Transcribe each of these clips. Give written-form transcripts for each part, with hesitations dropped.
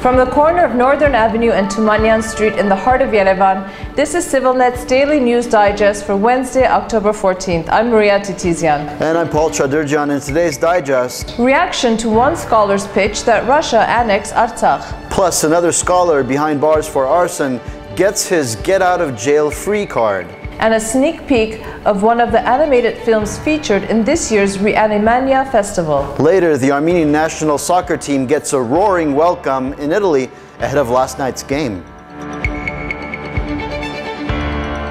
From the corner of Northern Avenue and Tumanyan Street in the heart of Yerevan, this is CivilNet's Daily News Digest for Wednesday, October 14th. I'm Maria Titizian. And I'm Chaderjian. In today's Digest, reaction to one scholar's pitch that Russia annex Artsakh. Plus, another scholar behind bars for arson gets his get-out-of-jail-free card. And a sneak peek of one of the animated films featured in this year's ReAnimania festival. Later, the Armenian national soccer team gets a roaring welcome in Italy ahead of last night's game.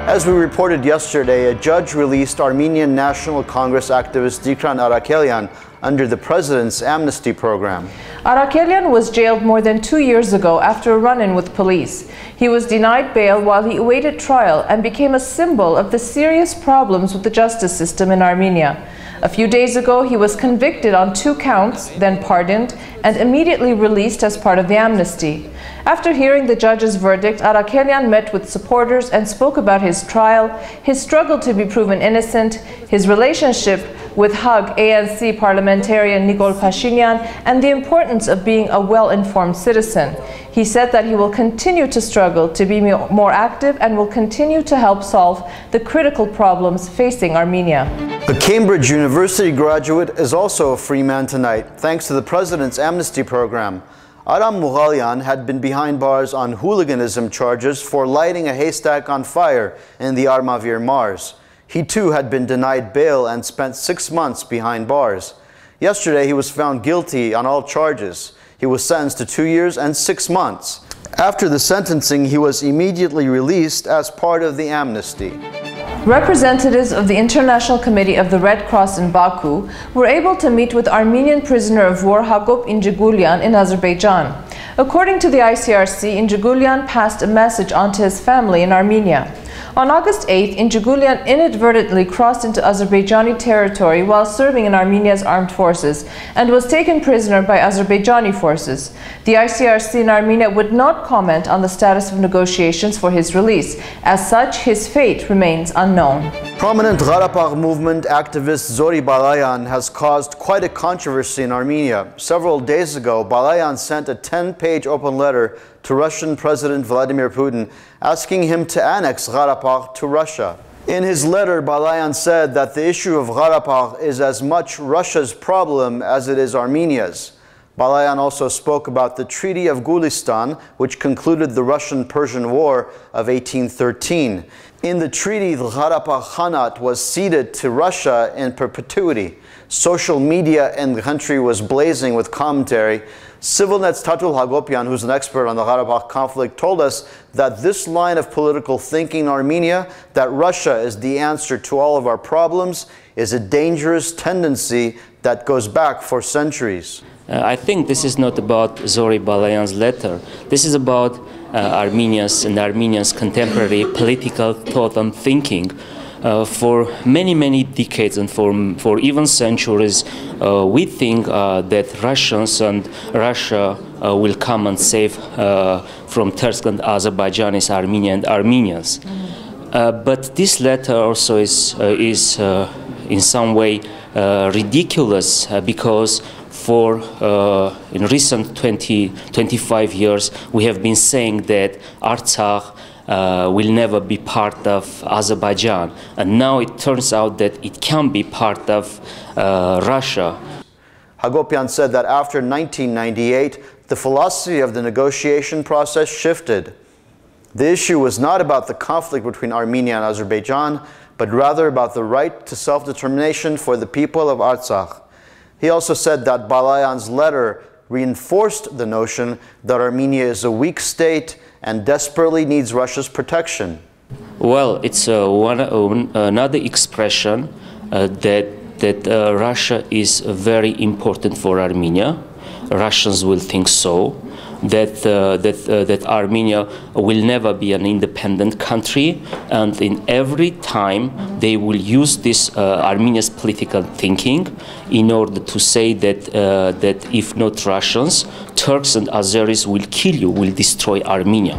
As we reported yesterday, a judge released Armenian National Congress activist Artsakh under the president's amnesty program. Artsakh was jailed more than 2 years ago after a run-in with police. He was denied bail while he awaited trial and became a symbol of the serious problems with the justice system in Armenia. A few days ago, he was convicted on 2 counts, then pardoned, and immediately released as part of the amnesty. After hearing the judge's verdict, Artsakh met with supporters and spoke about his trial, his struggle to be proven innocent, his relationship with Hague ANC parliamentarian Nikol Pashinyan, and the importance of being a well-informed citizen. He said that he will continue to struggle to be more active and will continue to help solve the critical problems facing Armenia. A Cambridge University graduate is also a free man tonight, thanks to the president's amnesty program. Aram Mughalian had been behind bars on hooliganism charges for lighting a haystack on fire in the Armavir Mars. He too had been denied bail and spent 6 months behind bars. Yesterday he was found guilty on all charges. He was sentenced to 2 years and 6 months. After the sentencing, he was immediately released as part of the amnesty. Representatives of the International Committee of the Red Cross in Baku were able to meet with Armenian prisoner of war Hagop Injigulyan in Azerbaijan. According to the ICRC, Injigulyan passed a message on to his family in Armenia. On August 8th, Injigulyan inadvertently crossed into Azerbaijani territory while serving in Armenia's armed forces and was taken prisoner by Azerbaijani forces. The ICRC in Armenia would not comment on the status of negotiations for his release. As such, his fate remains unknown. Prominent Gharabagh movement activist Zori Balayan has caused quite a controversy in Armenia. Several days ago, Balayan sent a 10-page open letter to Russian President Vladimir Putin asking him to annex Gharabagh to Russia. In his letter, Balayan said that the issue of Gharabagh is as much Russia's problem as it is Armenia's. Balayan also spoke about the Treaty of Gulistan, which concluded the Russian-Persian War of 1813. In the treaty, the Gharabagh Khanate was ceded to Russia in perpetuity. Social media in the country was blazing with commentary. CivilNet's Tatul Hagopian, who's an expert on the Gharabagh conflict, told us that this line of political thinking in Armenia, that Russia is the answer to all of our problems, is a dangerous tendency that goes back for centuries. I think this is not about Zori Balayan's letter. This is about Armenians and Armenians' contemporary political thought and thinking. For many decades and for even centuries, we think that Russians and Russia will come and save from Turks and Azerbaijanis, Armenia and Armenians. But this letter also is in some way ridiculous because in recent 25 years, we have been saying that Artsakh will never be part of Azerbaijan. And now it turns out that it can be part of Russia. Hagopian said that after 1998, the philosophy of the negotiation process shifted. The issue was not about the conflict between Armenia and Azerbaijan, but rather about the right to self-determination for the people of Artsakh. He also said that Balayan's letter reinforced the notion that Armenia is a weak state and desperately needs Russia's protection. Well, it's another expression that Russia is very important for Armenia. Russians will think so. That Armenia will never be an independent country, and in every time they will use this Armenia's political thinking in order to say that if not Russians, Turks and Azeris will kill you, will destroy Armenia.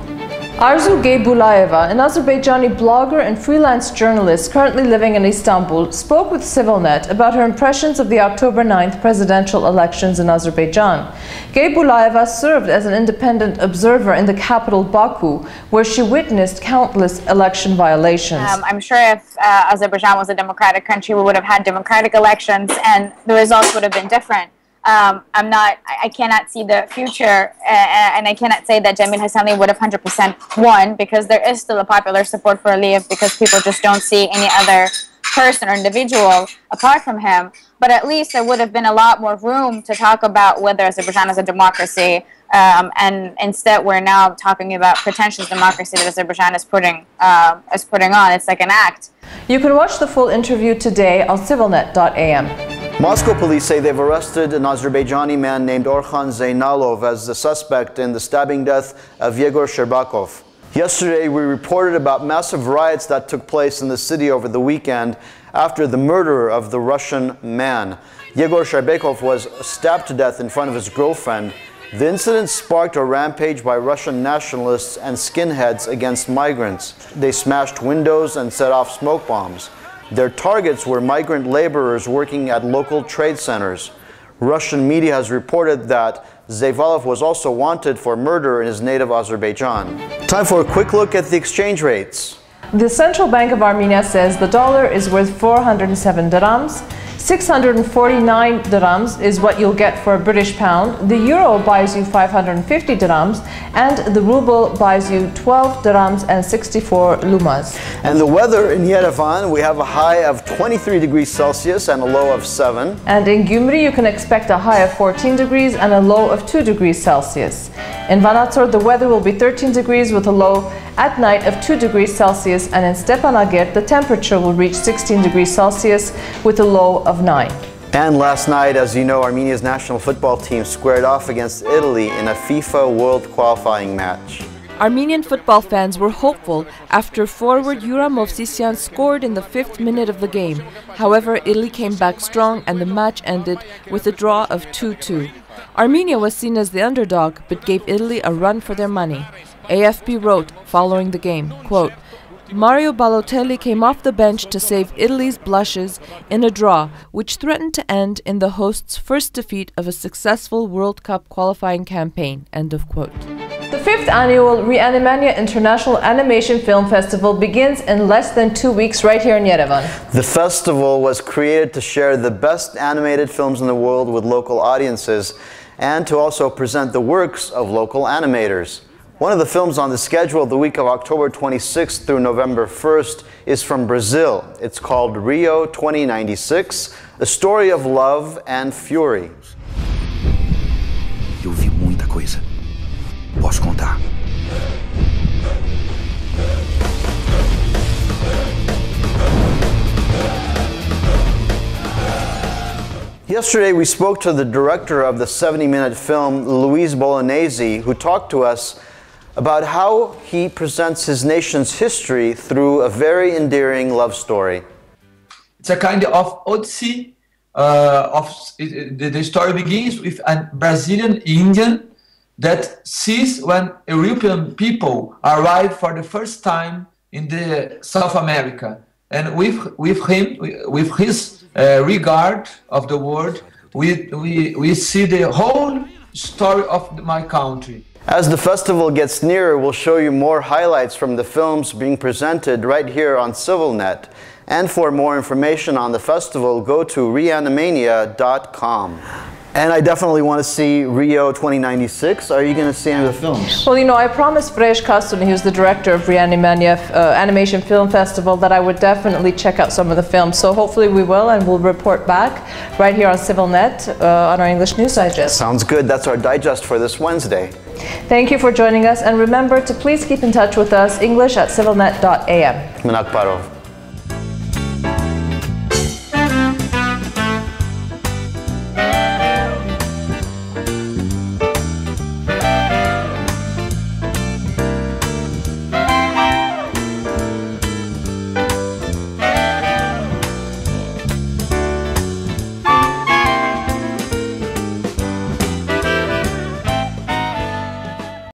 Arzu Geybulayeva, an Azerbaijani blogger and freelance journalist currently living in Istanbul, spoke with CivilNet about her impressions of the October 9th presidential elections in Azerbaijan. Geybulayeva served as an independent observer in the capital Baku, where she witnessed countless election violations. I'm sure if Azerbaijan was a democratic country, we would have had democratic elections and the results would have been different. I cannot see the future, and I cannot say that Jamil Hassanli would have 100% won, because there is still a popular support for Aliyev, because people just don't see any other person or individual apart from him. But at least there would have been a lot more room to talk about whether Azerbaijan is a democracy, and instead we're now talking about pretentious democracy that Azerbaijan is putting on. It's like an act. You can watch the full interview today on civilnet.am. Moscow police say they've arrested an Azerbaijani man named Orkhan Zeynalov as the suspect in the stabbing death of Yegor Sherbakov. Yesterday, we reported about massive riots that took place in the city over the weekend after the murder of the Russian man. Yegor Sherbakov was stabbed to death in front of his girlfriend. The incident sparked a rampage by Russian nationalists and skinheads against migrants. They smashed windows and set off smoke bombs. Their targets were migrant laborers working at local trade centers. Russian media has reported that Zeynalov was also wanted for murder in his native Azerbaijan. Time for a quick look at the exchange rates. The Central Bank of Armenia says the dollar is worth 407 dirhams. 649 dirhams is what you'll get for a British pound. The euro buys you 550 dirhams, and the ruble buys you 12 dirhams and 64 lumas. And the weather in Yerevan, we have a high of 23 degrees Celsius and a low of 7. And in Gyumri, you can expect a high of 14 degrees and a low of 2 degrees Celsius. In Vanator, the weather will be 13 degrees with a low at night of 2 degrees Celsius, and in Stepanakert, the temperature will reach 16 degrees Celsius with a low of 9. And last night, as you know, Armenia's national football team squared off against Italy in a FIFA World qualifying match. Armenian football fans were hopeful after forward Yura Movsisyan scored in the 5th minute of the game. However, Italy came back strong and the match ended with a draw of 2-2. Armenia was seen as the underdog but gave Italy a run for their money. AFP wrote following the game, quote, Mario Balotelli came off the bench to save Italy's blushes in a draw which threatened to end in the hosts' first defeat of a successful World Cup qualifying campaign, end of quote. The 5th annual ReAnimania International Animation Film Festival begins in less than 2 weeks right here in Yerevan. The festival was created to share the best animated films in the world with local audiences and to also present the works of local animators. One of the films on the schedule the week of October 26th through November 1st is from Brazil. It's called Rio 2096, a story of love and fury. Eu vi muita coisa. Posso contar. Yesterday, we spoke to the director of the 70-minute film, Luis Bolognesi, who talked to us about how he presents his nation's history through a very endearing love story. It's a kind of odyssey. The story begins with a Brazilian Indian that sees when European people arrive for the first time in the South America, and with his regard of the world, we see the whole story of my country. As the festival gets nearer, we'll show you more highlights from the films being presented right here on CivilNet. And for more information on the festival, go to ReAnimania.com. And I definitely want to see Rio 2096. Are you going to see any of the films? Well, you know, I promised Fresh Kastun, who's the director of ReAnimania Animation Film Festival, that I would definitely check out some of the films. So hopefully we will, and we'll report back right here on CivilNet on our English News Digest. Sounds good. That's our digest for this Wednesday. Thank you for joining us, and remember to please keep in touch with us, English at civilnet.am. Minak Parov.